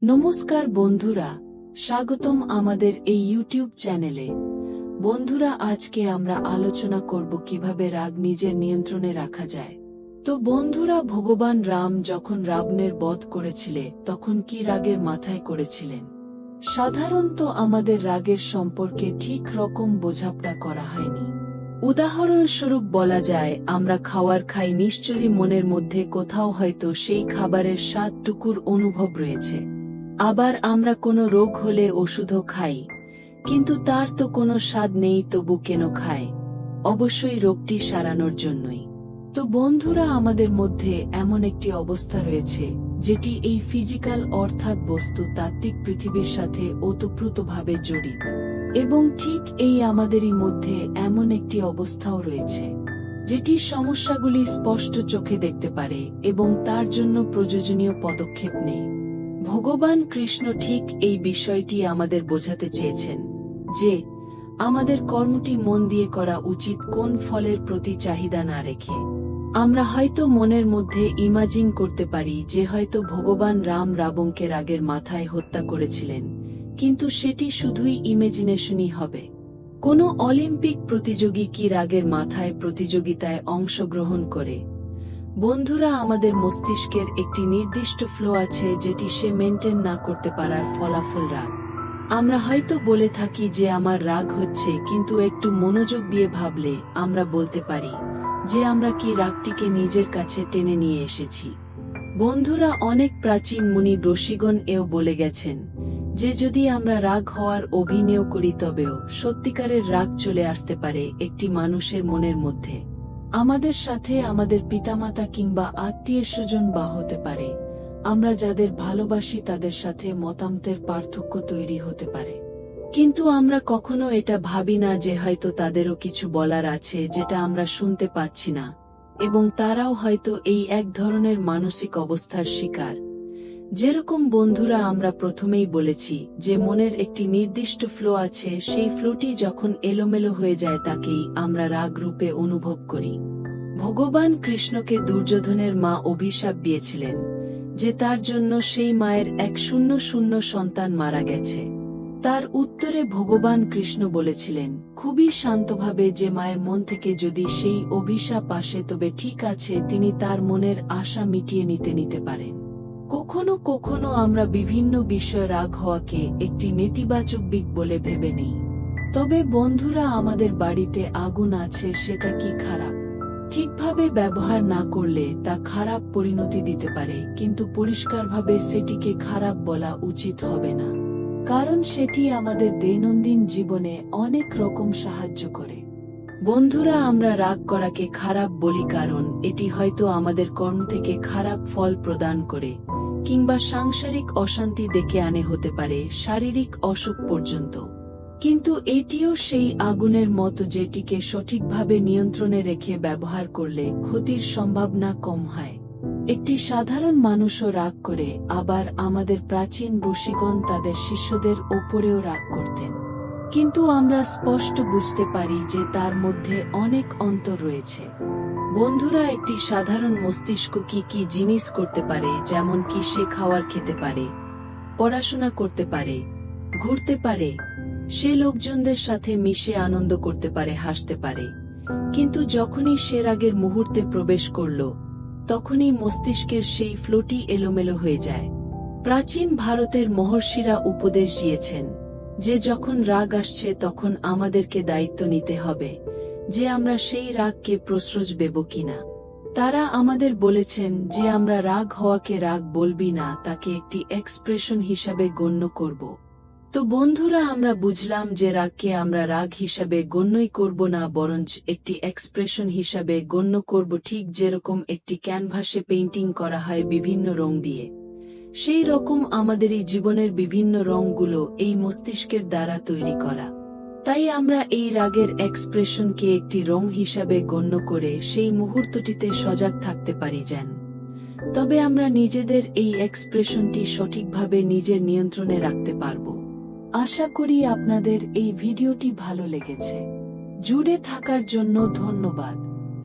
নমস্কার বন্ধুরা, স্বাগতম আমাদের এই ইউটিউব চ্যানেলে। বন্ধুরা, আজকে আমরা আলোচনা করব কিভাবে রাগ নিজের নিয়ন্ত্রণে রাখা যায়। তো বন্ধুরা, ভগবান রাম যখন রাবণের বধ করেছিলেন তখন কি রাগের মাথায় করেছিলেন? সাধারণত আমাদের রাগের সম্পর্কে ঠিক রকম বোঝাপড়া করা হয়নি। উদাহরণস্বরূপ বলা যায়, আমরা খাবার খাই, নিশ্চয়ই মনের মধ্যে কোথাও হয়তো সেই খাবারের স্বাদটুকুর অনুভব রয়েছে। আবার আমরা কোনো রোগ হলে ওষুধও খাই, কিন্তু তার তো কোনো স্বাদ নেই, তবু কেন খায়? অবশ্যই রোগটি সারানোর জন্যই। তো বন্ধুরা, আমাদের মধ্যে এমন একটি অবস্থা রয়েছে যেটি এই ফিজিক্যাল অর্থাৎ বস্তুতাত্ত্বিক পৃথিবীর সাথে ওতপ্রোতভাবে জড়িত, এবং ঠিক এই আমাদেরই মধ্যে এমন একটি অবস্থাও রয়েছে যেটি সমস্যাগুলি স্পষ্ট চোখে দেখতে পারে এবং তার জন্য প্রয়োজনীয় পদক্ষেপ নেয়। ভগবান কৃষ্ণ ঠিক এই বিষয়টি আমাদের বোঝাতে চেয়েছেন যে আমাদের কর্মটি মন দিয়ে করা উচিত, কোন ফলের প্রতি চাহিদা না রেখে। আমরা হয়তো মনের মধ্যে ইমাজিন করতে পারি যে হয়তো ভগবান রাম রাবণকে রাগের মাথায় হত্যা করেছিলেন, কিন্তু সেটি শুধুই ইমেজিনেশনই হবে। কোনো অলিম্পিক প্রতিযোগী কি রাগের মাথায় প্রতিযোগিতায় অংশগ্রহণ করে? বন্ধুরা, আমাদের মস্তিষ্কের একটি নির্দিষ্ট ফ্লো আছে যেটি সে মেনটেন না করতে পারার ফলাফল রাগ। আমরা হয়তো বলে থাকি যে আমার রাগ হচ্ছে, কিন্তু একটু মনোযোগ দিয়ে ভাবলে আমরা বলতে পারি যে আমরা কি রাগটিকে নিজের কাছে টেনে নিয়ে এসেছি। বন্ধুরা, অনেক প্রাচীন মুনি ঋষিগণ এও বলে গেছেন যে যদি আমরা রাগ হওয়ার অভিনয় করি তবেও সত্যিকারের রাগ চলে আসতে পারে একটি মানুষের মনের মধ্যে। আমাদের সাথে আমাদের পিতামাতা কিংবা আত্মীয়স্বজন বা হতে পারে আমরা যাদের ভালোবাসি তাদের সাথে মতামতের পার্থক্য তৈরি হতে পারে, কিন্তু আমরা কখনো এটা ভাবি না যে হয়তো তাদেরও কিছু বলার আছে যেটা আমরা শুনতে পাচ্ছি না, এবং তারাও হয়তো এই এক ধরনের মানসিক অবস্থার শিকার। যেরকম বন্ধুরা আমরা প্রথমেই বলেছি যে মনের একটি নির্দিষ্ট ফ্লো আছে, সেই ফ্লোটি যখন এলোমেলো হয়ে যায় তাকেই আমরা রাগ রূপে অনুভব করি। ভগবান কৃষ্ণকে দুর্যোধনের মা অভিশাপ দিয়েছিলেন যে তার জন্য সেই মায়ের এক শূন্য সন্তান মারা গেছে। তার উত্তরে ভগবান কৃষ্ণ বলেছিলেন খুবই শান্তভাবে যে মায়ের মন থেকে যদি সেই অভিশাপ আসে তবে ঠিক আছে, তিনি তার মনের আশা মিটিয়ে নিতে পারেন। কখনো কখনো আমরা বিভিন্ন বিষয়ে রাগ হওয়াকে একটি নেতিবাচক দিক বলে ভেবে নেই। তবে বন্ধুরা, আমাদের বাড়িতে আগুন আছে, সেটা কি খারাপ? ঠিকভাবে ব্যবহার না করলে তা খারাপ পরিণতি দিতে পারে, কিন্তু পরিষ্কারভাবে সেটিকে খারাপ বলা উচিত হবে না, কারণ সেটি আমাদের দৈনন্দিন জীবনে অনেক রকম সাহায্য করে। বন্ধুরা, আমরা রাগ করাকে খারাপ বলি কারণ এটি হয়তো আমাদের কর্ম থেকে খারাপ ফল প্রদান করে, কিংবা সাংসারিক অশান্তি ডেকে আনে, হতে পারে শারীরিক অসুখ পর্যন্ত। কিন্তু এটিও সেই আগুনের মতো যেটিকে সঠিকভাবে নিয়ন্ত্রণে রেখে ব্যবহার করলে ক্ষতির সম্ভাবনা কম হয়। একটি সাধারণ মানুষও রাগ করে, আবার আমাদের প্রাচীন ঋষিগণ তাদের শিষ্যদের ওপরেও রাগ করতেন, কিন্তু আমরা স্পষ্ট বুঝতে পারি যে তার মধ্যে অনেক অন্তর রয়েছে। বন্ধুরা, একটি সাধারণ মস্তিষ্ক কি কি জিনিস করতে পারে, যেমন কি সে খাবার খেতে পারে, পড়াশোনা করতে পারে, ঘুরতে পারে, সে লোকজনদের সাথে মিশে আনন্দ করতে পারে, হাসতে পারে, কিন্তু যখনই সে রাগের মুহূর্তে প্রবেশ করল তখনই মস্তিষ্কের সেই ফ্লোটি এলোমেলো হয়ে যায়। প্রাচীন ভারতের মহর্ষিরা উপদেশ দিয়েছেন যে যখন রাগ আসছে তখন আমাদেরকে দায়িত্ব নিতে হবে যে আমরা সেই রাগকে প্রশ্রয় দেব কিনা। তারা আমাদের বলেছেন যে আমরা রাগ হওয়াকে রাগ বলবি না, তাকে একটি এক্সপ্রেশন হিসাবে গণ্য করব। তো বন্ধুরা, আমরা বুঝলাম যে রাগকে আমরা রাগ হিসাবে গণ্যই করব না, বরঞ্চ একটি এক্সপ্রেশন হিসাবে গণ্য করব, ঠিক যেরকম একটি ক্যানভাসে পেইন্টিং করা হয় বিভিন্ন রং দিয়ে। সেই রকম আমাদেরই জীবনের বিভিন্ন রংগুলো এই মস্তিষ্কের দ্বারা তৈরি করা। তাই আমরা এই রাগের এক্সপ্রেশনকে একটি রং হিসাবে গণ্য করে সেই মুহূর্তটিতে সজাগ থাকতে পারি যেন। তবে আমরা নিজেদের এই এক্সপ্রেশনটি সঠিকভাবে নিজের নিয়ন্ত্রণে রাখতে পারব। আশা করি আপনাদের এই ভিডিওটি ভালো লেগেছে। জুড়ে থাকার জন্য ধন্যবাদ।